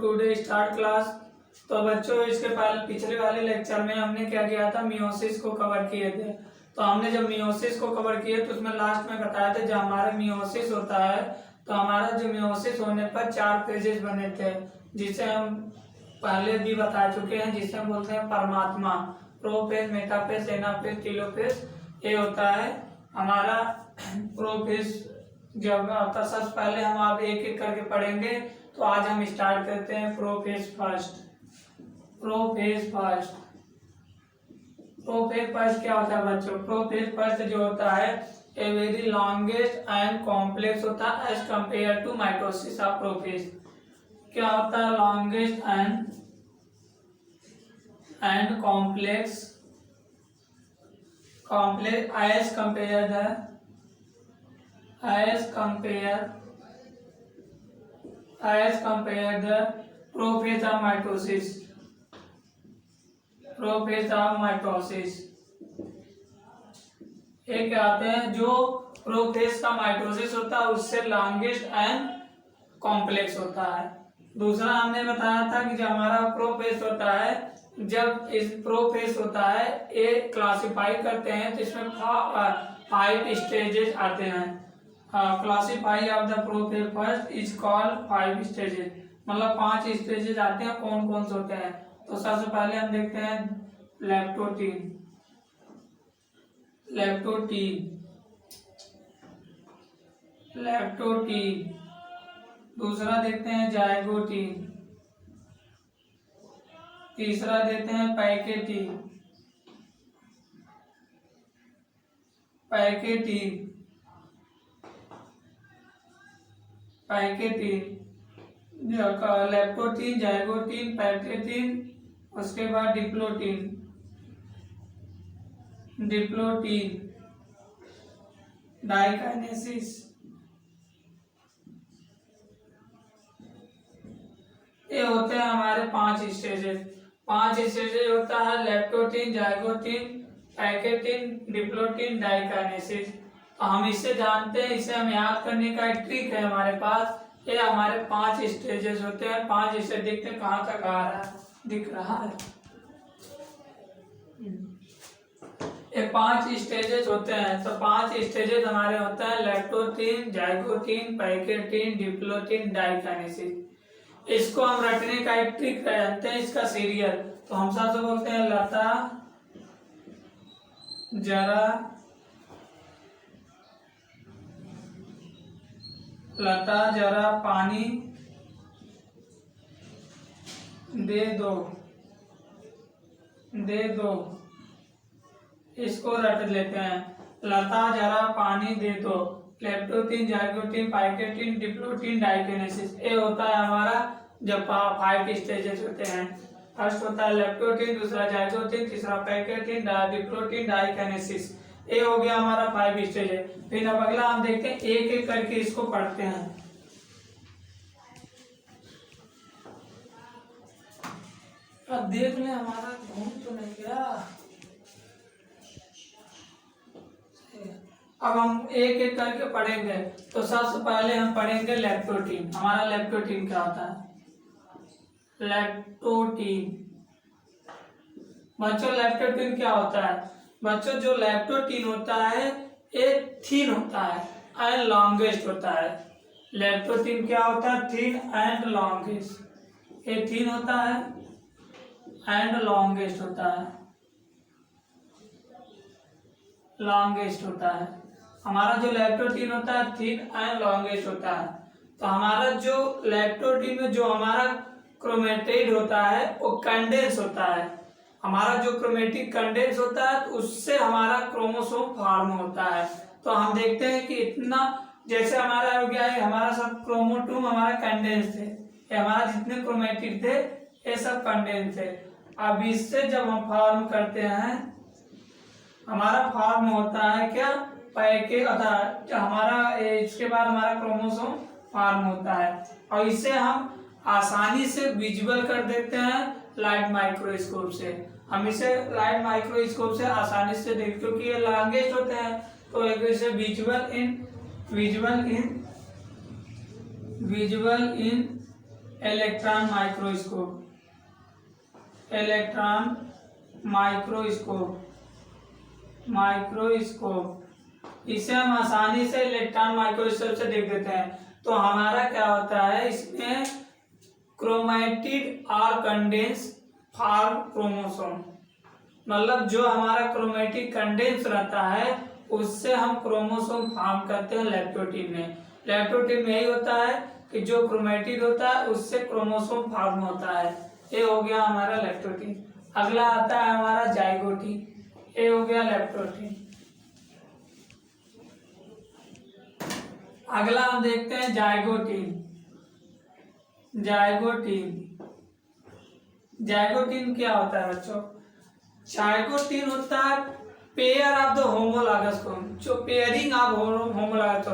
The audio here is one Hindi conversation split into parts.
Today start class. तो बच्चों इसके पहले पिछले वाले लेक्चर में हमने क्या किया था, मियोसिस को कवर किए थे। तो हमने जब मियोसिस को कवर किए तो उसमें लास्ट में बताया था जब हमारा मियोसिस होता है तो हमारा जो मियोसिस होने पर 4 फेजेस बने थे, जिसे हम पहले भी बता चुके हैं, जिसे हम बोलते हैं परमात्मा। Prophase, metaphase, anaphase, telophase. ये होता है हमारा प्रोफेज। जब आता सबसे पहले हम आप एक एक करके पढ़ेंगे। तो आज हम स्टार्ट करते हैं प्रोफेज फर्स्ट। प्रोफेज फर्स्ट क्या होता है बच्चों? प्रोफेज फर्स्ट जो होता है a very longest and complex होता है as compare to mitosis of prophase. क्या होता है? Longest and complex as compare the prophase of mitosis. ये क्या आते हैं? जो प्रोफेज का माइटोसिस होता है उससे लॉन्गेस्ट एंड कॉम्प्लेक्स होता है। दूसरा हमने बताया था कि जो हमारा प्रोफेज होता है, जब इस प्रोफेज होता है ये क्लासिफाई करते हैं तो इसमें 5 स्टेजेस आते हैं। Classify of the prophase first is called 5 stages, मतलब 5 स्टेजेस आते हैं। कौन कौन से होते हैं? तो सबसे पहले हम देखते हैं लेप्टोटीन। दूसरा देखते हैं जाइगोटीन। तीसरा देते हैं पैकेटीन। लेप्टोटीन, जाइगोटीन, पैकेटीन, उसके बाद डिप्लोटीन। डाइकाइनेसिस। ये होते हैं हमारे 5 स्टेजेस। 5 स्टेजेस होता है leptotene, zygotene, pachytene, diplotene, diakinesis. तो हम इससे जानते हैं, इसे हम याद करने का एक ट्रिक है हमारे पास। ये हमारे 5 स्टेजेस होते हैं। 5 स्टेज देखते हैं कहाँ तक आ रहा है, दिख रहा है। ये 5 स्टेजेस होते हैं। तो 5 स्टेजेस हमारे होते हैं leptotene, zygotene, pachytene, diplotene, diakinesis. इसको हम रटने का एक ट्रिक जानते हैं, इसका सीरियल। तो हम सबसे बोलते हैं लता जरा पानी दे दो। इसको रट लेते हैं। लता जरा पानी दे दो। Leptotene, zygotene, pachytene, diplotene, diakinesis. ये होता है हमारा जब 5 स्टेजेस होते हैं। फर्स्ट होता है लेप्टोटीन, दूसरा जाइगोटीन, तीसरा पैकेटीन, डिप्लोटीन, डाइकाइनेसिस। ये हो गया हमारा 5 स्टेज। फिर अब अगला हम देखते हैं, एक एक करके इसको पढ़ते हैं। अब देख ले हमारा घूम तो नहीं गया। अब हम एक एक करके पढ़ेंगे। तो सबसे पहले हम पढ़ेंगे लेप्टोटीन। हमारा लेप्टोटीन क्या होता है? बच्चों लेप्टोटीन क्या होता है? बच्चों जो लेप्टोटीन होता है ये थिन होता है एंड लॉन्गेस्ट होता है। लेप्टोटीन क्या होता है? Thin and longest. ये थिन होता है एंड लॉन्गेस्ट होता है। हमारा जो लेप्टोटीन होता है थिन एंड लॉन्गेस्ट होता है। तो हमारा जो लेप्टोटीन में जो हमारा क्रोमेटिड होता है वो कंडेंस होता है। हमारा जो क्रोमेटिड कंडेंस होता है तो उससे हमारा क्रोमोसोम फॉर्म होता है। तो हम देखते हैं कि इतना जैसे हमारा हो गया है, हमारा सब क्रोमोटोम हमारा कंडेंस थे। ये हमारा जितने क्रोमेटिड थे ये सब कंडेंस थे। अब इससे जब हम फॉर्म करते हैं, हमारा फॉर्म होता है क्या? पैकेट अथा हमारा इसके बाद हमारा क्रोमोसोम फॉर्म होता है। और इसे हम आसानी से विजुअल कर देते हैं लाइट माइक्रोस्कोप से। हम इसे लाइट माइक्रोस्कोप से आसानी से देख, क्योंकि ये लॉन्गेस्ट होते हैं तो एक इसे विजुअल इन इलेक्ट्रॉन माइक्रोस्कोप, इलेक्ट्रॉन माइक्रोस्कोप, इसे हम आसानी से इलेक्ट्रॉन माइक्रोस्कोप से देख देते हैं। तो हमारा क्या होता है, इसमें chromatid are condense form chromosome, मतलब जो हमारा क्रोमेटिड कंडेंस रहता है उससे हम क्रोमोसोम फॉर्म करते हैं लैक्टोटीन में। लैक्टोटीन में यही होता है कि जो क्रोमेटिड होता है उससे क्रोमोसोम फॉर्म होता है। ये हो गया हमारा लैक्टोटीन। अगला आता है हमारा जाइगोटीन, ये हो गया लैक्टोटीन। अगला हम देखते हैं जाइगोटीन। जाइगोटीन क्या होता है बच्चों? जाइगोटीन होता है pair of the homologous chromosome, जो पेयरिंग ऑफ होमोलॉगस,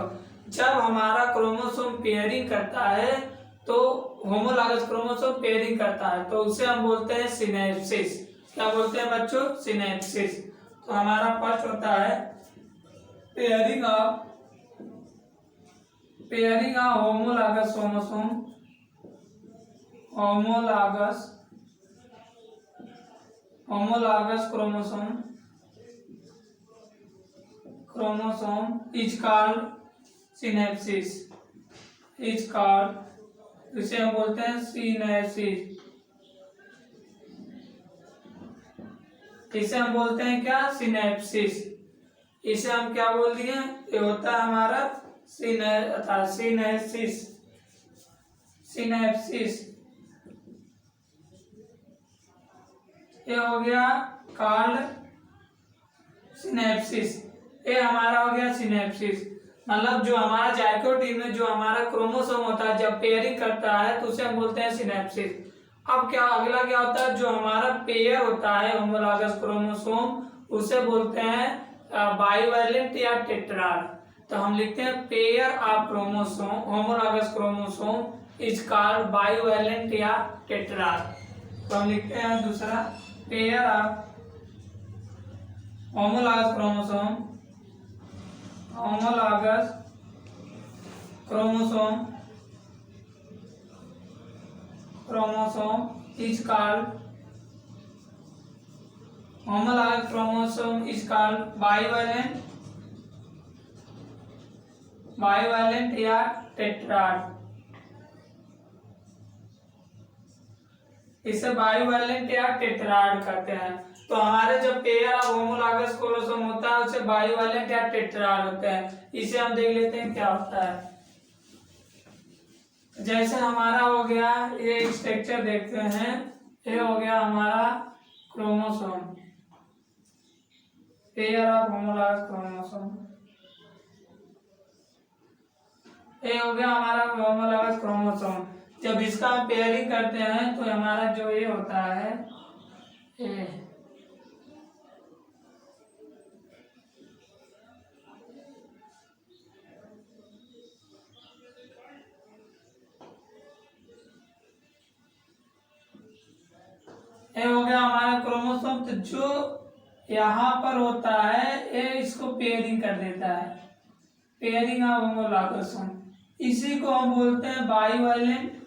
जब हमारा क्रोमोसोम पेयरिंग करता है तो होमोलॉगस क्रोमोसोम पेयरिंग करता है तो उसे हम बोलते हैं सिनेप्सिस। क्या बोलते हैं बच्चों? सिनेप्सिस। तो हमारा फर्स्ट होता है pairing of homologous chromosome, homologous chromosome is called synapsis, इसे हम बोलते हैं सिनेप्सिस। इसे हम बोलते हैं क्या? सिनेप्सिस। इसे हम क्या बोल दिए? ये होता है हमारा सिनेप्सिस। ये हो गया कॉल्ड सिनेप्सिस। ये हमारा हो गया सिनेप्सिस, मतलब जो हमारा जाइगोटीन में जो हमारा क्रोमोसोम होता है जब पेयरिंग करता है तो उसे हम बोलते हैं सिनेप्सिस। अब क्या अगला क्या होता है? जो हमारा पेयर होता है होमोलॉगस क्रोमोसोम उसे बोलते हैं बाइवैलेंट या टेट्राड। तो हम लिखते हैं pair of chromosome, homologous chromosome is called bivalent या टेट्राड। तो हम लिखते हैं दूसरा pair of homologous chromosome is called bivalent या टेट्राड। इसे बाइवैलेंट या टेट्राड कहते हैं। तो हमारे जो पेयर ऑफ होमोलॉगस क्रोमोसोम होता है उसे बाइवैलेंट या टेट्राड होते हैं। इसे हम देख लेते हैं क्या होता है। जैसे हमारा हो गया, ये स्ट्रक्चर देखते हैं, ये हो गया हमारा chromosome, pair of homologous chromosome, ये हो गया हमारा होमोलॉगस क्रोमोसोम। जब इसका हम पेयरिंग करते हैं तो हमारा जो ये होता है ये हो गया हमारा क्रोमोसोम। तो जो यहाँ पर होता है ये इसको पेयरिंग कर देता है, पेयरिंग ऑफ होमोलॉगस, इसी को हम बोलते हैं बाइवैलेंट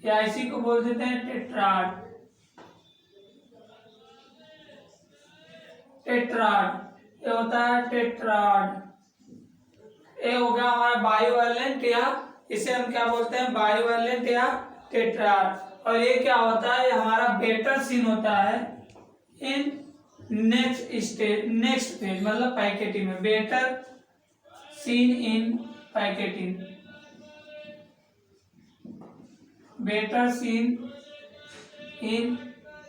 या इसी को बोल देते हैं टेट्राड। ये होता है टेट्राड। ये हो गया हमारा बाइवैलेंट या इसे हम क्या बोलते हैं? बाइवैलेंट या टेट्राड। और ये क्या होता है? हमारा बेटर सीन होता है इन नेक्स्ट फेज, मतलब पैकेटिंग में, better seen in packeting, better seen in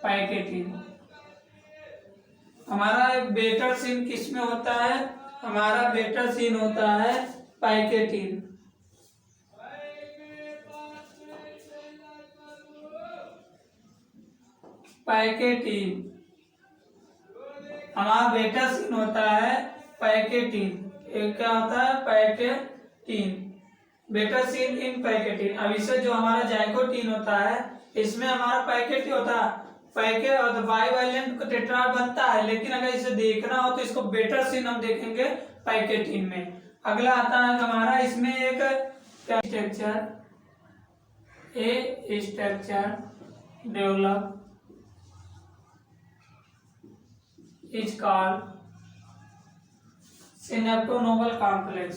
packeting. हमारा बेटर सीन किस में होता है? हमारा बेटर सीन होता है पैकेटिन। हमारा बेटर सीन होता है पैकेटिन। क्या होता है? Pachytene, better seen in pachytene. अब इसे जो हमारा जाइगोटीन होता है इसमें हमारा पैकेट होता है, पैकेट और बाइवैलेंट टेट्राड बनता है, लेकिन अगर इसे देखना हो तो इसको बेटर सीन हम देखेंगे पैकेटिन में। अगला आता है हमारा, इसमें एक क्या structure A structure develop is called synaptonomal complex.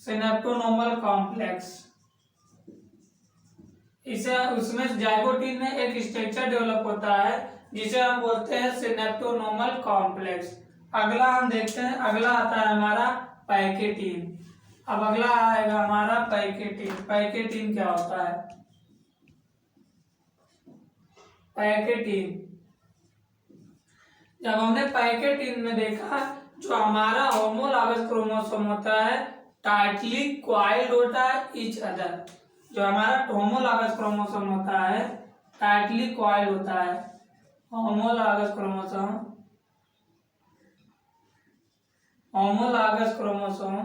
Synaptonemal complex, इसे उसमें जाइगोटीन में एक स्ट्रक्चर डेवलप होता है जिसे हम बोलते हैं सिनेप्टोनोमल कॉम्प्लेक्स। अगला हम देखते हैं, अगला आता है हमारा पैकेटीन। अब अगला आएगा हमारा पैकेटीन। पैकेटीन क्या होता है? पैकेटीन, जब हमने पैकेटीन में देखा, जो हमारा होमोलॉगस क्रोमोसोम होता है टाइटली क्वाइल्ड होता है ईच अदर। जो हमारा होमोलॉगस क्रोमोसोम होता है टाइटली क्वाइल्ड होता है। होमोलॉगस क्रोमोसोम, होमोलॉगस क्रोमोसोम,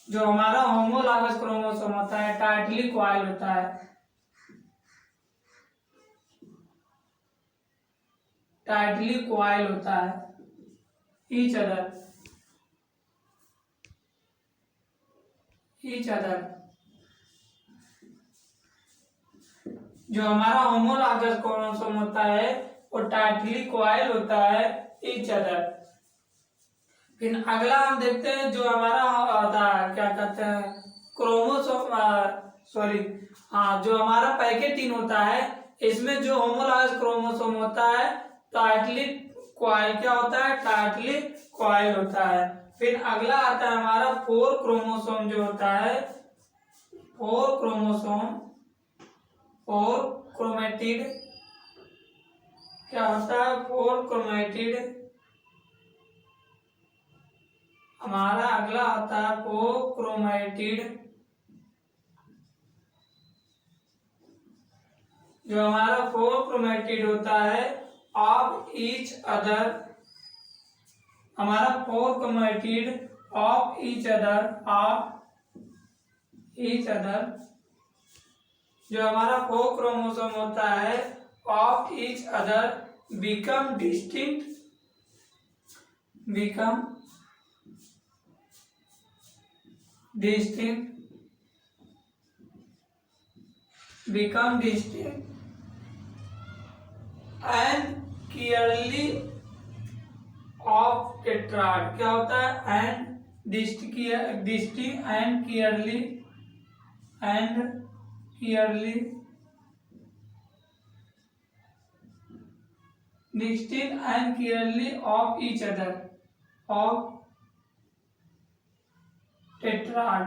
जो हमारा होमोलॉगस क्रोमोसोम होता है टाइटली क्वाइल्ड होता है। टाइटली क्वाइल होता है ईच अदर, ईच अदर। जो हमारा होमोलॉगस क्रोमोसोम होता है वो टाइटली क्वाइल होता है ईच अदर। फिर अगला हम देखते हैं जो हमारा होता है, क्या कहते हैं, क्रोमोसोम, सॉरी, हाँ, जो हमारा पैकेटीन होता है इसमें जो होमोलॉगस क्रोमोसोम होता है टाइटली क्वाइल, क्या होता है, टाइटली क्वाइल होता है। फिर अगला आता है हमारा फोर क्रोमोसोम, जो होता है फोर क्रोमोसोम, फोर क्रोमेटिड, क्या होता है, फोर क्रोमेटिड। हमारा अगला आता है फोर क्रोमेटिड, जो हमारा फोर क्रोमेटिड होता है ऑफ ईच अदर। हमारा four chromatid of each other, of each other. जो हमारा फोर क्रोमोसोम होता है of each other become distinct, become distinct, become distinct and clearly of tetrad. क्या होता है, and distinct and clearly, and clearly distinct and clearly of each other, of tetrad.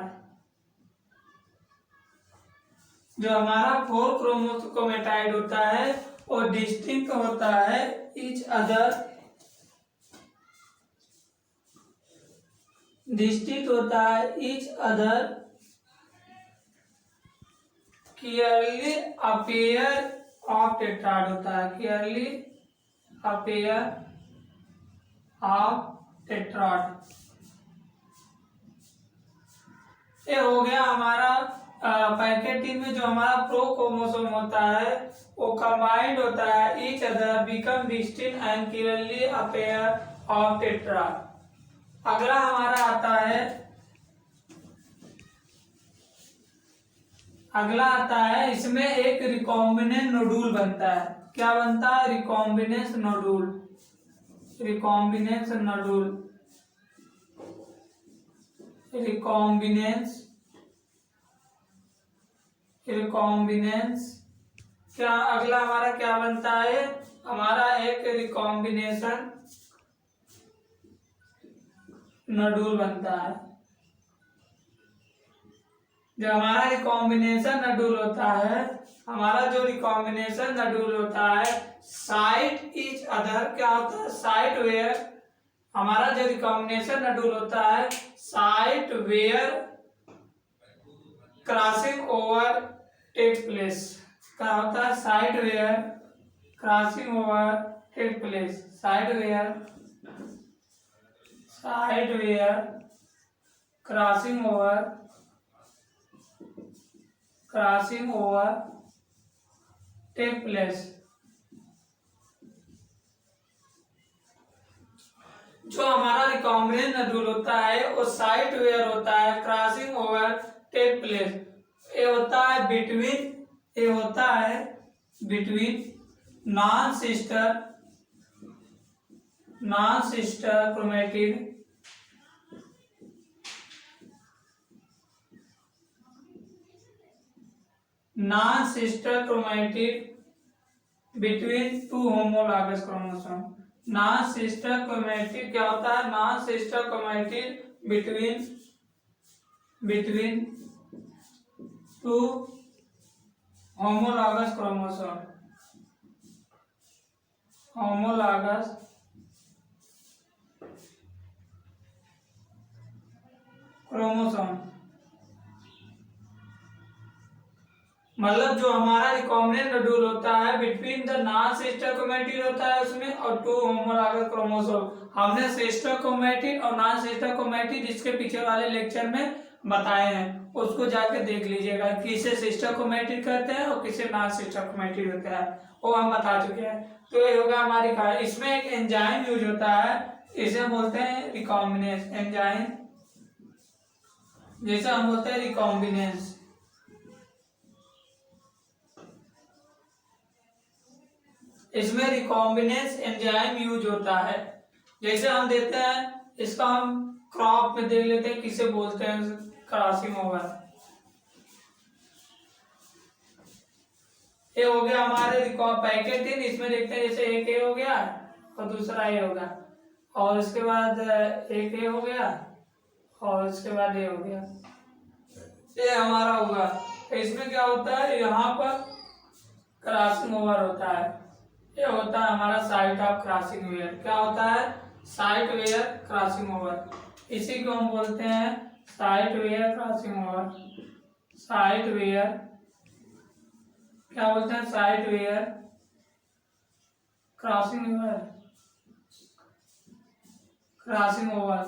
जो हमारा फोर क्रोमोसोमेटाइड होता है वो डिस्टिंक्ट होता है ईच अदर, डिस्टिंक्ट होता है each other, clearly appear of tetrad होता है, क्लियरली अपीयर ऑफ टेट्राड। ये हो गया हमारा पैकेटीन में जो हमारा प्रो क्रोमोसोम होता है वो कंबाइंड होता है each other become distinct and clearly appear of tetrad. अगला हमारा आता है, अगला आता है, इसमें एक रिकॉम्बिनेंट नोडूल बनता है। क्या बनता है, recombinants nodule, recombinants nodule, recombinants, recombinants. क्या अगला हमारा क्या बनता है, हमारा एक रिकॉम्बिनेशन नोडूल बनता है। जो हमारा रिकॉम्बिनेशन नोडूल होता है, हमारा जो रिकॉम्बिनेशन नोडूल होता है साइट ईच अदर, क्या होता है, साइट वेयर। हमारा जो रिकॉम्बिनेशन नोडूल होता है site where crossing over take place, क्या होता है, site where crossing over take place, site where, site where crossing over, crossing over take place. जो हमारा रिकॉम्बिनेंट नोड्यूल होता है वो साइट वेयर होता है क्रॉसिंग ओवर टेक प्लेस। ये होता है between non sister chromatid between two homologous chromosome. Non sister chromatid क्या होता है? Non sister chromatid between two homologous chromosome. मतलब जो हमारा रिकॉम्बिनेंट नोड्यूल होता है between the non sister chromatid होता है उसमें और टू होमोलॉगस क्रोमोसोम। हमने सिस्टर क्रोमेटिड और नॉन सिस्टर क्रोमेटिड इसके पीछे वाले लेक्चर में बताए हैं, उसको जाके देख लीजिएगा किसे सिस्टर क्रोमेटिड कहते हैं और किसे नॉन सिस्टर क्रोमेटिड होता है, वो हम बता चुके हैं। तो ये होगा हमारी कार्य। इसमें एक एंजाइम यूज होता है, इसे बोलते हैं रिकॉम्बिनेंस एंजाइम, जैसे हम बोलते हैं रिकॉम्बिनेंस। इसमें रिकॉम्बिनेंस एंजाइम यूज होता है। जैसे हम देते हैं, इसका हम क्रॉप में देख लेते हैं किसे बोलते हैं, क्रॉसिंग ओवर। ये हो गया हमारे पैकेट इन, इसमें देखते हैं जैसे एक ए हो गया और दूसरा ए होगा, और उसके बाद एक ए हो गया और उसके बाद ए हो गया, ये हमारा होगा। तो इसमें क्या होता है, यहाँ पर क्रॉसिंग ओवर होता है। ये होता है हमारा साइट ऑफ क्रॉसिंग वेयर। क्या होता है? Site where crossing over. इसी को हम बोलते हैं site where crossing over. Site where क्या बोलते हैं? Site where crossing over.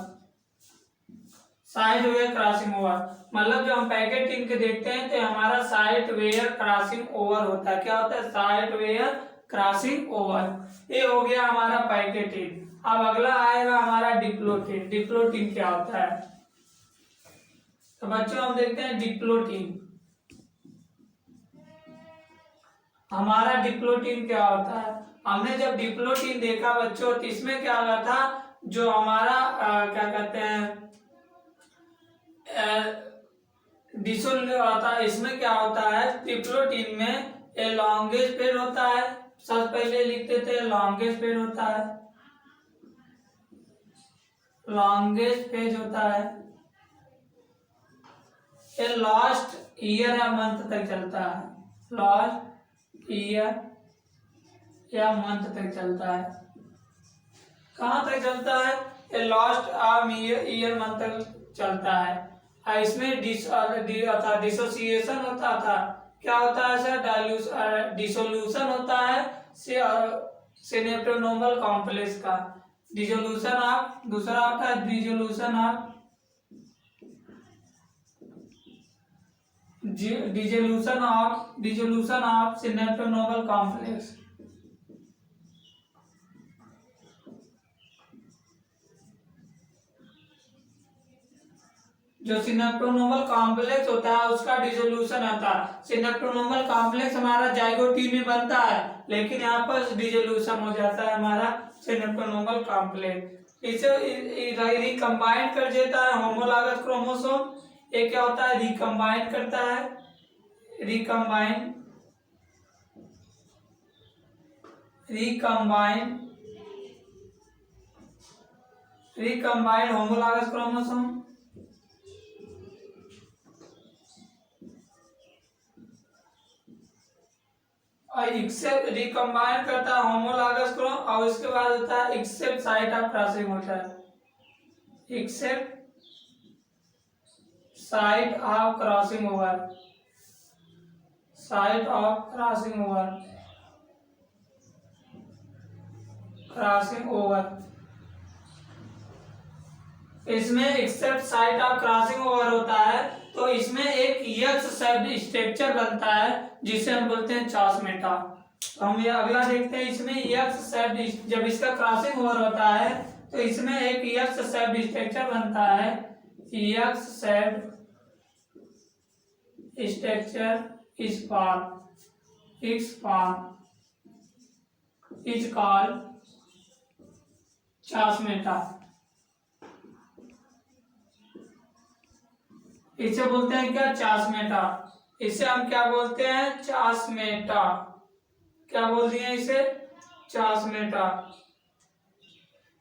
Site where crossing over मतलब जो हम पैकेट इन के देखते हैं तो हमारा साइट वेयर क्रॉसिंग ओवर होता है। क्या होता है? Site where crossing over. ये हो गया हमारा पैकेटिन। अब अगला आएगा हमारा डिप्लोटिन। डिप्लोटिन क्या होता है? तो बच्चों हम देखते हैं डिप्लोटिन। हमारा डिप्लोटिन क्या होता है? हमने जब डिप्लोटिन देखा बच्चों तो इसमें क्या हुआ था, जो हमारा क्या कहते हैं डिसोल्व होता है। इसमें क्या होता है, डिप्लोटिन में ए लॉन्गेस्ट पेयर होता है। सबसे पहले लिखते थे लॉन्गेस्ट पेज होता है, लॉन्गेस्ट पेज होता है। ये लास्ट ईयर या मंथ तक चलता है, लास्ट ईयर या मंथ तक चलता है। कहाँ तक चलता है? ये लास्ट ईयर मंथ तक चलता है। इसमें डिसोसिएशन होता था। क्या होता है सर? डिसोल्यूशन होता है सिनेप्टोनोमल कॉम्प्लेक्स का। डिसोल्यूशन ऑफ, दूसरा होता है डिसोल्यूशन ऑफ सिनेप्टोनोमल कॉम्प्लेक्स। जो सिनेप्टोनोमल कॉम्प्लेक्स होता है उसका डिसोल्यूशन आता है। सिनेप्टोनोमल कॉम्प्लेक्स हमारा जाइगोटी में बनता है, लेकिन यहाँ पर डिसोल्यूशन हो जाता है हमारा सिनेप्टोनोमल कॉम्प्लेक्स। इसे रिकम्बाइन कर देता है होमोलॉगस क्रोमोसोम। ये क्या होता है? रिकम्बाइन करता है, रिकम्बाइन होमोलॉगस क्रोमोसोम। और एक्सेप्ट रिकम्बाइन करता है होमोलॉगस क्रोम, और उसके बाद होता है एक्सेप्ट साइट ऑफ क्रॉसिंग होता है। Except site of crossing over, site of crossing over. इसमें except site of crossing over होता है तो इसमें एक यक्ष शब्द स्ट्रक्चर बनता है जिसे हम बोलते हैं चासमेटा। तो हम ये अगला देखते हैं। इसमें यक्ष शब्द जब इसका क्रॉसिंग ओवर होता है तो इसमें एक एक्स शेप्ड स्ट्रक्चर बनता है। X shaped structure is called chiasmata. इसे बोलते हैं क्या? चासमेटा। इसे हम क्या बोलते हैं? चासमेटा। क्या बोल दिए इसे? चासमेटा।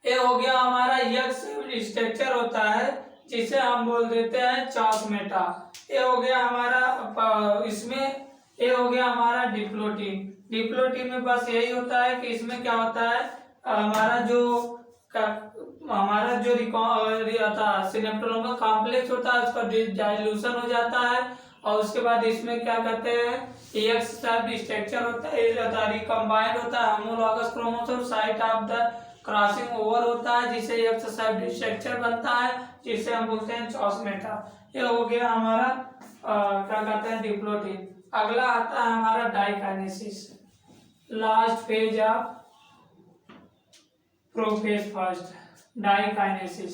ये हो गया हमारा एक्स स्ट्रक्चर होता है जिसे हम बोल देते हैं चासमेटा। ये हो गया हमारा इसमें ये हो गया हमारा डिप्लोटीन। डिप्लोटीन में बस यही होता है कि इसमें क्या होता है, हमारा जो सिनेप्टोलोमा कॉम्प्लेक्स होता है उसका डाइल्यूशन हो जाता है और उसके बाद इसमें क्या कहते हैं, एक्स शेप्ड स्ट्रक्चर होता है, रिकम्बाइंड होता है homologous chromosome site of the crossing over होता है जिसे एक्स शेप्ड स्ट्रक्चर बनता है जिसे हम बोलते हैं चासमेटा। ये हो गया हमारा क्या कहते हैं डिप्लोटीन। अगला आता है हमारा diakinesis, last phase of prophase first. Diakinesis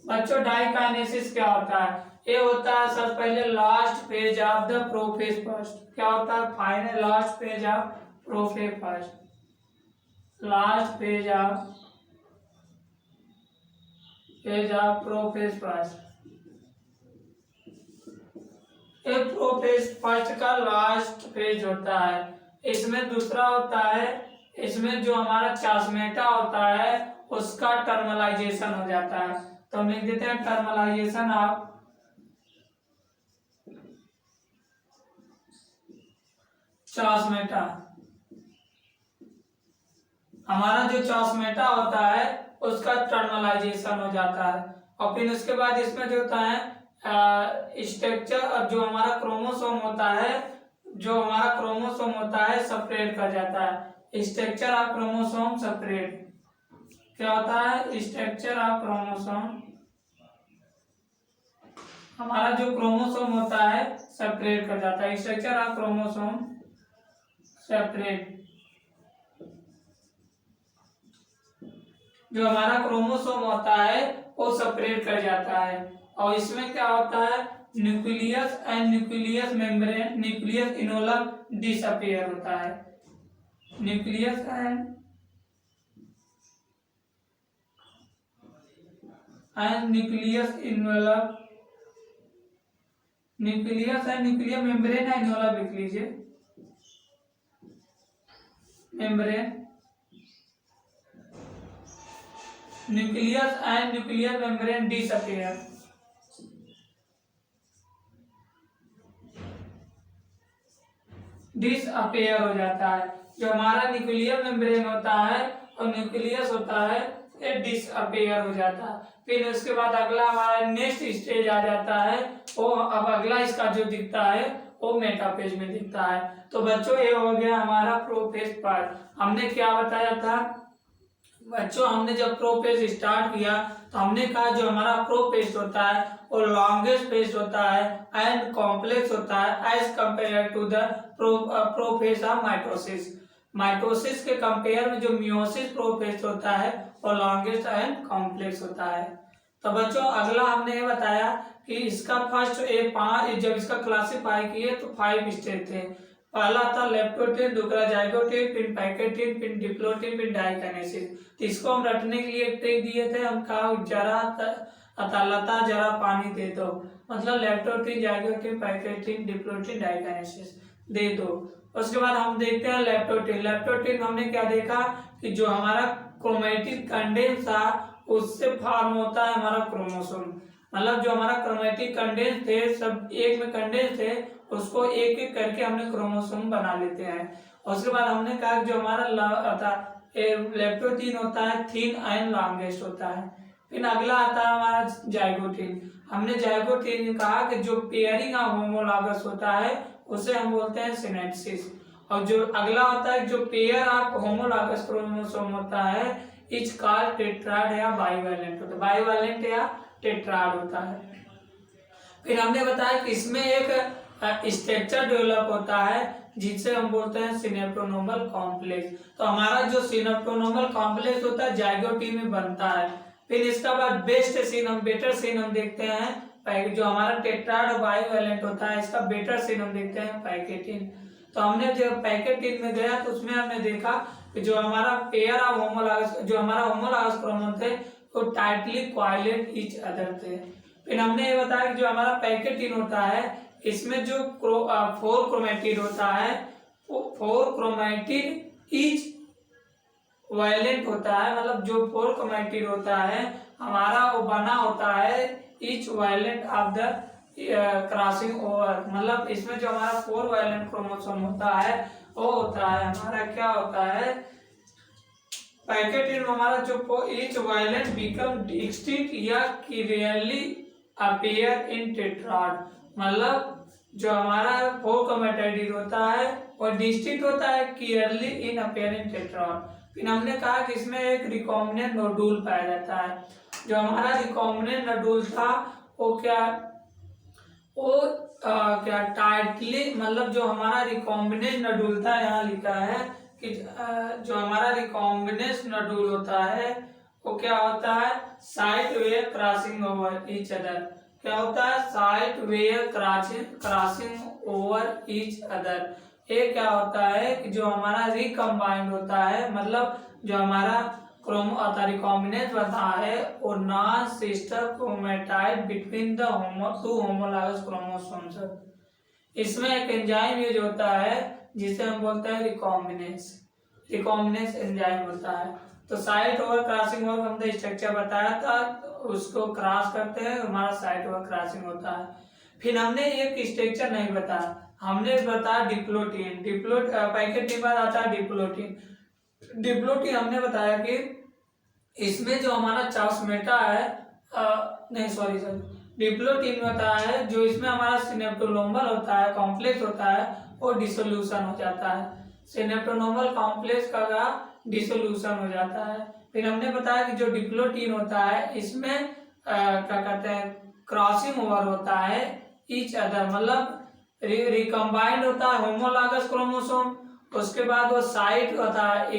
बच्चों डाइकाइनेसिस क्या होता है? ये होता है सबसे पहले last phase of the prophase first. क्या होता है? Final last phase of prophase first. Last phase of prophase first. ये प्रोफेज फर्स्ट का लास्ट फेज होता है। इसमें दूसरा होता है, इसमें जो हमारा चासमेटा होता है उसका टर्मलाइजेशन हो जाता है। तो हम लिख देते हैं टर्मलाइजेशन ऑफ चासमेटा। हमारा जो चासमेटा होता है उसका टर्मलाइजेशन हो जाता है और फिर उसके बाद इसमें जो होता है स्ट्रक्चर, जो हमारा क्रोमोसोम होता है सेपरेट कर जाता है। Structure of chromosome separate. क्या होता है? स्ट्रक्चर ऑफ क्रोमोसोम, हमारा जो क्रोमोसोम होता है सेपरेट कर जाता है। Structure of chromosome separate. जो हमारा क्रोमोसोम होता है वो सेपरेट कर जाता है और इसमें क्या होता है, nucleus and nucleus membrane, nucleolus disappear होता है। Nucleus and nucleolus, nucleus and nuclear membrane है, इनोलम लिख लीजिए, membrane, nucleus and nuclear membrane disappear. Disappear हो जाता है। जो हमारा न्यूक्लियर मेम्ब्रेन होता है और न्यूक्लियस होता है ये डिसअपीयर हो जाता है। फिर उसके बाद अगला हमारा नेक्स्ट स्टेज आ जाता है, वो अब अगला इसका जो दिखता है वो मेटाफेज में दिखता है। तो बच्चों ये हो गया हमारा प्रोफेज पार्ट। हमने क्या बताया था बच्चों, हमने जब प्रोफेज स्टार्ट किया तो हमने कहा जो हमारा प्रोफेज होता है वो लॉन्गेस्ट फेज होता है एंड कॉम्प्लेक्स होता है as compare to the prophase of mitosis. Mitosis के कंपेयर में जो मियोसिस प्रोफेज होता है वो लॉन्गेस्ट एंड कॉम्प्लेक्स होता है। तो बच्चों अगला हमने ये बताया कि इसका फर्स्ट जब इसका क्लासिफाई किए तो 5 स्टेज थे। पहला था लेप्टोटीन, दूसरा जाइगोटीन, फिर पैकेटीन, फिर डिप्लोटीन, फिर डाइकाइनेसिस। तो इसको हम रटने के लिए एक ट्रिक दिए थे, हम कहा जरा पानी दे दो, मतलब leptotene, zygotene, pachytene, diplotene, diakinesis दे दो। उसके बाद हम देखते हैं लेप्टोटीन। लेप्टोटीन हमने क्या देखा कि जो हमारा क्रोमेटिक कंडेंस था उससे फॉर्म होता है हमारा क्रोमोसोम, मतलब जो हमारा क्रोमेटिक कंडेंस थे सब एक में कंडेंस थे उसको एक एक करके हमने क्रोमोसोम बना लेते हैं। उसके बाद हमने कहा जो हमारा लेप्टोटीन होता है थिन एंड लॉन्गेस्ट होता है। फिर अगला आता है हमारा जाइगोटीन। हमने जाइगोटीन कहा कि जो पेयरिंग ऑफ होमोलॉगस होता है उसे हम बोलते हैं सिनेप्सिस। और जो अगला होता है जो पेयर ऑफ होमोलॉगस क्रोमोसोम होता है इज कॉल्ड टेट्राड या बाइवैलेंट होता है, बाइवैलेंट या टेट्राड होता है। फिर हमने बताया कि इसमें एक स्ट्रक्चर डेवलप होता है जिसे हम बोलते हैं सिनेप्टोनोमल कॉम्प्लेक्स। तो हमारा जो सिनेप्टोनोमल कॉम्प्लेक्स होता है जाइगोटी में बनता है। फिर इसका बाद बेटर सीन हम देखते हैं, जो हमारा टेट्राड बाइवैलेंट होता है इसका बेटर सीन हम देखते हैं पैकेटिन। तो हमने जब पैकेटिन में गया तो उसमें हमने देखा कि जो हमारा पेयर ऑफ होमोलॉगस, जो हमारा होमोलॉगस क्रोमोसोम थे वो टाइटली कॉइलेड ईच अदर थे। फिर हमने ये बताया कि जो हमारा पैकेटिन होता है इसमें जो 4 क्रोमेटिड होता है, 4 क्रोमेटिड ईच वायलेंट होता है, मतलब जो 4 क्रोमेटिड होता है हमारा वो बना होता है each violent of the crossing over. मतलब इसमें जो हमारा 4 वायलेंट क्रोमोसोम होता है वो होता है हमारा क्या होता है पैकेटिन में हमारा जो ईच वायलेंट बिकम डिस्टिंक्ट या कि रियरली अपीयर इन टेट्राड। मतलब जो हमारा 4 क्रोमेटिड होता है वो डिस्टिंक्ट होता है clearly in appear in tetrad. फिर हमने कहा कि इसमें एक रिकॉम्बिनेंट नोडुल पाया जाता है। जो हमारा रिकॉम्बिनेंट नोडुल था वो क्या टाइटली, मतलब जो हमारा रिकॉम्बिनेंट नोडुल था यहाँ लिखा है कि जो हमारा रिकॉम्बिनेंट नोडुल होता है वो क्या होता है site where crossing over each other. क्या होता है site where crossing over each other. ये क्या होता है कि जो हमारा रिकम्बाइंड होता है, मतलब जो हमारा रिकॉम्बिनेंस बता है और non sister chromatid between the two homologous chromosomes. इसमें एक एंजाइम यूज होता है जिसे हम बोलते हैं रिकॉम्बिनेंस एंजाइम होता है। तो साइट ओवर क्रॉसिंग ओवर हमने स्ट्रक्चर बताया था, उसको क्रॉस करते हैं हमारा साइट ओवर क्रॉसिंग होता है। फिर हमने एक स्ट्रक्चर नहीं बताया, हमने बताया डिप्लोटीन। पैकेट के बाद आता है डिप्लोटीन हमने बताया कि इसमें जो हमारा चाउसमेटा है डिप्लोटीन होता है जो इसमें हमारा सिनेप्टोनोमल होता है कॉम्प्लेक्स होता है वो डिसोल्यूशन हो जाता है। सिनेप्टोनोमल कॉम्प्लेक्स का डिसोल्यूशन हो जाता है। फिर हमने बताया कि जो डिप्लोटीन होता है इसमें क्या कहते हैं क्रॉसिंग ओवर होता है ईच अदर, मतलब रिकम्बाइंड होता है होमोलॉगस क्रोमोसोम। उसके बाद वो साइट होता है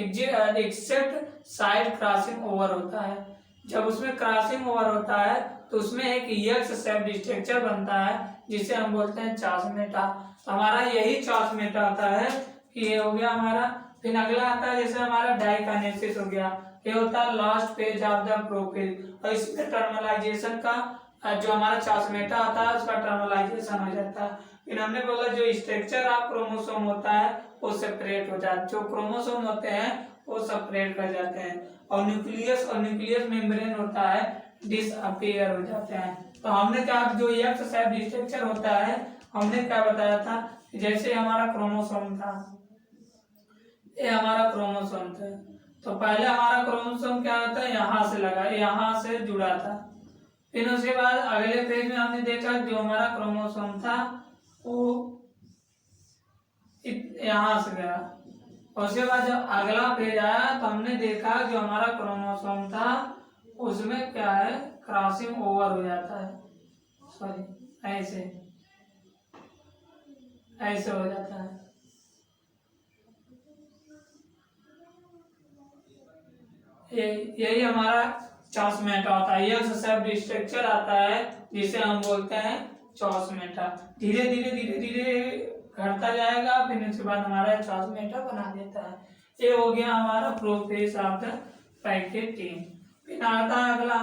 एक्सेप्ट साइट क्रॉसिंग ओवर होता है। जब उसमें क्रॉसिंग ओवर होता है तो उसमें एक एक्स शेप्ड स्ट्रक्चर बनता है जिसे हम बोलते हैं चासमेटा। तो हमारा यही चासमेटा होता है कि ये हो गया हमारा। फिर अगला आता है जैसे हमारा डाइकाइनेसिस हो गया, ये होता है last page of the prophase. और इसमें टर्मिनलाइजेशन का जो हमारा चासमेटा आता है उसका टर्मिनलाइजेशन हो जाता है। फिर हमने बोला जो स्ट्रक्चर ऑफ क्रोमोसोम होता है वो सेपरेट हो जाता है, जो क्रोमोसोम होते हैं वो सेपरेट कर जाते हैं। और न्यूक्लियस मेम्ब्रेन होता है डिसअपीयर हो जाते हैं। तो हमने क्या जो एक्स शेप्ड स्ट्रक्चर होता है हमने क्या बताया था, जैसे हमारा क्रोमोसोम था, ये हमारा क्रोमोसोम था। तो पहले हमारा क्रोमोसोम क्या होता है यहाँ से लगा, यहाँ से जुड़ा था। फिर उसके बाद अगले पेज में हमने देखा जो हमारा क्रोमोसोम था वो यहाँ से गया। उसके बाद जब अगला पेज आया तो हमने देखा जो हमारा क्रोमोसोम था उसमें क्या है क्रॉसिंग ओवर हो जाता है, ऐसे हो जाता है। यही हमारा चासमेटा होता है, यह शेप्ड स्ट्रक्चर आता है जिसे हम बोलते हैं चासमेटा। धीरे धीरे घटता जाएगा, फिर उसके बाद हमारा चासमेटा बना देता है। ये हो गया हमारा प्रोफेज ऑफ द पैकेटिन। फिर आता है अगला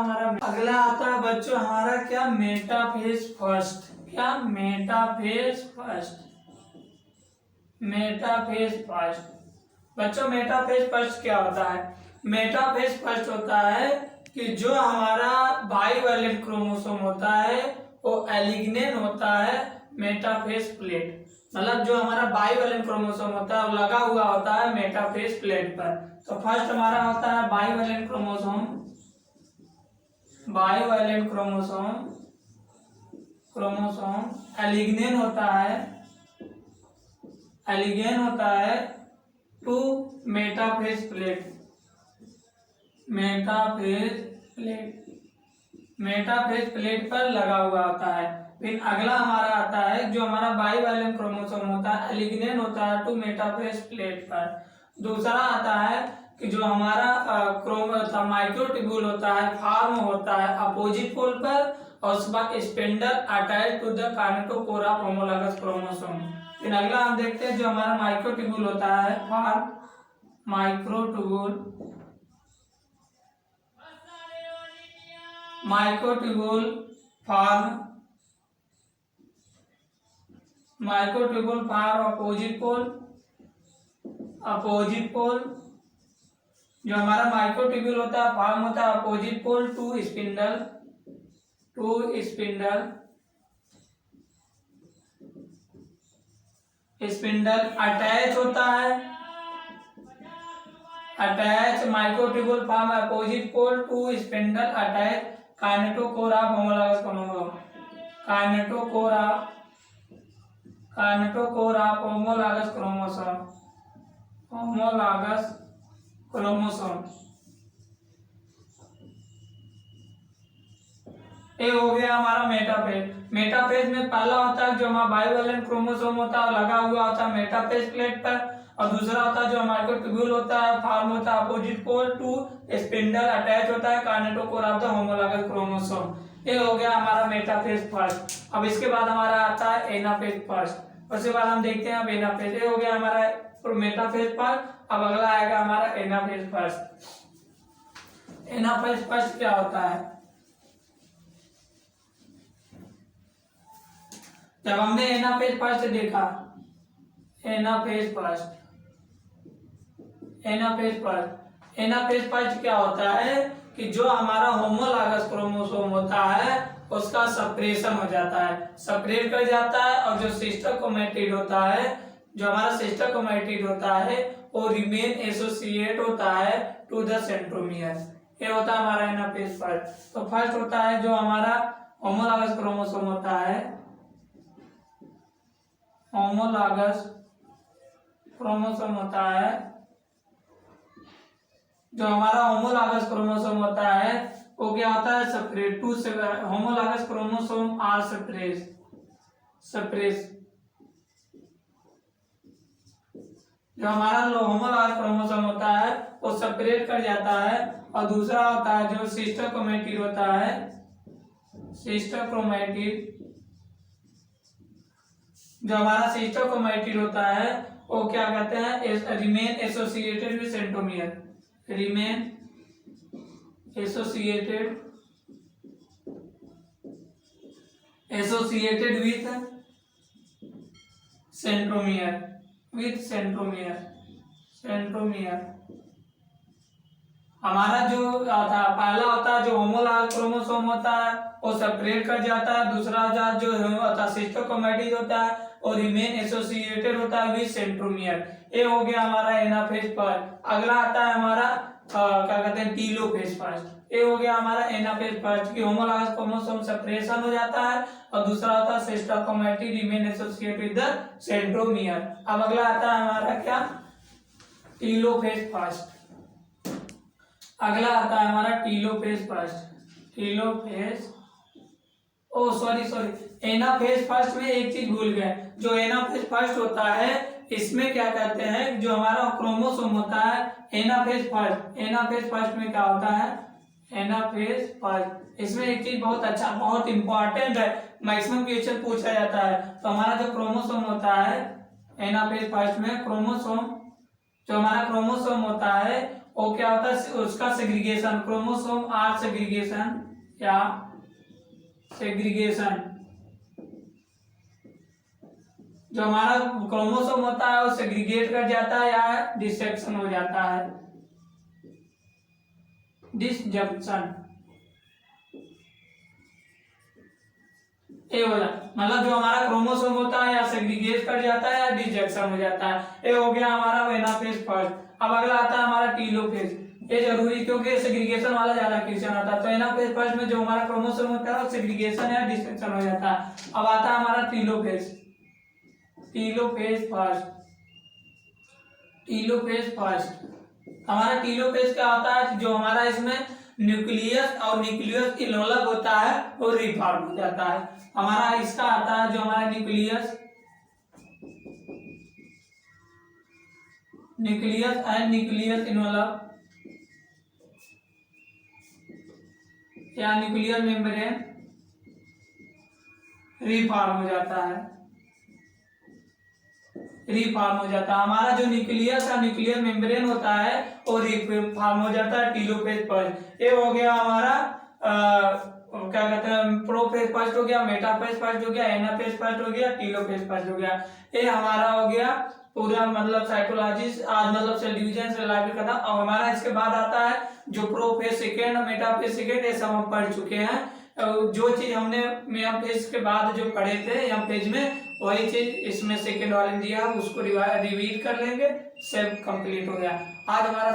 आता है बच्चों हमारा क्या मेटाफेज फर्स्ट। क्या मेटाफेज फर्स्ट बच्चों मेटाफेज फर्स्ट क्या होता है? मेटाफेज फर्स्ट होता है कि जो हमारा बाइवैलेंट क्रोमोसोम होता है वो एलिग्नेन होता है मेटाफेज प्लेट। मतलब जो हमारा बाइवैलेंट क्रोमोसोम होता है वो लगा हुआ होता है मेटाफेज प्लेट पर। तो फर्स्ट हमारा होता है बाइवैलेंट क्रोमोसोम एलिग्नेन होता है टू मेटाफेज प्लेट पर लगा हुआ होता है। फिर अगला हमारा आता है जो हमारा बाइवैलेंट क्रोमोसोम होता है, लिग्नेन होता है 2 मेटाफेज प्लेट पर। दूसरा आता है कि जो हमारा माइक्रोट्यूब्यूल होता है, फॉर्म होता है अपोजिट पोल पर, और उसके बाद spindle attach to the kinetochore of homologous chromosome. फिर अगला हम देखते हैं जो हमारा माइक्रोट्यूब्यूल होता है, form microtubule form opposite pole जो हमारा माइक्रोट्यूब्यूल होता है, फॉर्म होता है opposite pole to spindle attach होता है, attach microtubule form opposite pole to spindle attach kinetochore of homologous chromosome, kinetochore of homologous chromosome. ये हो गया हमारा मेटाफेज में पहला होता है जो हमारा बाइवैलेंट क्रोमोसोम होता है, लगा हुआ होता है मेटाफेज प्लेट पर, और दूसरा होता है जो माइक्रोट्यूब्यूल होता है, फॉर्म होता है opposite pole to spindle attach होता है kinetochore of the homologous chromosome. ये हो गया हमारा मेटाफेज फर्स्ट। अब इसके बाद हमारा आता है एनाफेज फर्स्ट, उसके बाद हम देखते हैं अब एनाफेज। ये हो गया हमारा मेटाफेज फर्स्ट। अब अगला आएगा हमारा एनाफेज फर्स्ट। एनाफेज फर्स्ट क्या होता है? जब हमने एनाफेज फर्स्ट देखा, एनाफेज फर्स्ट क्या होता है कि जो हमारा होमोलॉगस क्रोमोसोम होता है उसका सेपरेशन हो जाता है, सेपरेट कर जाता है, और जो सिस्टर क्रोमैटिड होता है, जो हमारा सिस्टर क्रोमैटिड होता है वो रिमेन एसोसिएट होता है टू द सेंट्रोमियर। ये होता है हमारा एनाफेज फर्स्ट। तो फर्स्ट होता है जो हमारा होमोलॉगस क्रोमोसोम होता है, होमोलॉगस क्रोमोसोम होता है, जो हमारा होमोलॉगस क्रोमोसोम होता है वो क्या होता है? Separate two homologous chromosome are separates. जो हमारा होमोलॉगस क्रोमोसोम होता है वो सेपरेट कर जाता है, और दूसरा होता है जो सिस्टर क्रोमैटिड होता है, सिस्टर क्रोमैटिड, जो हमारा सिस्टर क्रोमैटिड होता है वो क्या कहते हैं? Remain associated with centromere, remain associated with centromere. हमारा जो था पहला होता है जो होमोलॉगस क्रोमोसोम होता है वो सेपरेट कर जाता है, दूसरा जो होता है सिस्टर क्रोमैटिड होता है और रिमेन एसोसिएटेड होता है विद सेंट्रोमियर। ये हो गया हमारा एनाफेज फर्स्ट। अगला आता है हमारा क्या कहते हैं? Telophase first. ये हो गया हमारा एनाफेज फर्स्ट की होमोलॉगस क्रोमोसोम सेपरेशन हो जाता है, और दूसरा होता है sister chromatid remain associated with the centromere. अब अगला आता है हमारा क्या? Telophase first. अगला आता है हमारा टीलोफेज फर्स्ट। एनाफेज फर्स्ट में एक चीज भूल गए, जो एनाफेज फर्स्ट होता है इसमें क्या कहते हैं? जो हमारा क्रोमोसोम होता है एनाफेज फर्स्ट में क्या होता है? एनाफेज फर्स्ट, इसमें एक चीज बहुत इंपॉर्टेंट है, मैक्सिमम क्वेश्चन पूछा जाता है। तो हमारा जो क्रोमोसोम होता है एनाफेज फर्स्ट में, जो हमारा क्रोमोसोम होता है वो क्या होता है? उसका सेग्रीगेशन, क्रोमोसोम आर सेग्रीगेशन या सेग्रीगेशन, जो हमारा क्रोमोसोम होता है वो सेग्रीगेट कर जाता है या डिसेक्शन हो जाता है, डिसजंक्शन। ये बोला मतलब जो हमारा क्रोमोसोम होता है या सेग्रीगेट कर जाता है या डिसजंक्शन हो जाता है। ये हो गया हमारा एनाफेज फर्स्ट। अब अगला आता है हमारा टीलोफेज। ये जरूरी क्योंकि सेग्रीगेशन वाला ज्यादा क्वेश्चन आता है। तो एनाफेज फर्स्ट में जो हमारा क्रोमोसोम होता है वो सेग्रीगेशन या डिसजंक्शन हो जाता है। अब आता है हमारा टीलोफेज फर्स्ट। हमारा टीलोफेज क्या होता है? जो हमारा इसमें न्यूक्लियस और न्यूक्लियस इनोलग होता है वो रीफॉर्म हो जाता है। हमारा इसका आता है जो हमारा न्यूक्लियस एंड न्यूक्लियस इनोलग या न्यूक्लियर मेम्ब्रेन रीफॉर्म हो जाता है। हमारा जो न्यूक्लियस और न्यूक्लियर मेम्ब्रेन होता है वो रीफॉर्म हो जाता है टीलोफेज पर। ये हो गया हमारा क्या कहते हैं, प्रोफेज फर्स्ट हो गया, मेटाफेज फर्स्ट हो गया, एनाफेज फर्स्ट हो गया, टीलोफेज फर्स्ट हो गया। ये हमारा हो गया पूरा मतलब साइटोलॉजी मतलब सेल डिवीजन से रिलेटेड खत्म। और हमारा इसके बाद आता है जो प्रोफेज सेकेंड, मेटाफेज सेकेंड, ये सब हम पढ़ चुके हैं। जो चीज हमने मेटाफेज के बाद जो पढ़े थे एम पेज में, वही चीज इसमें सेकेंड वाले में दिया, उसको रिवीट कर लेंगे, सब कंप्लीट हो गया। आज हमारा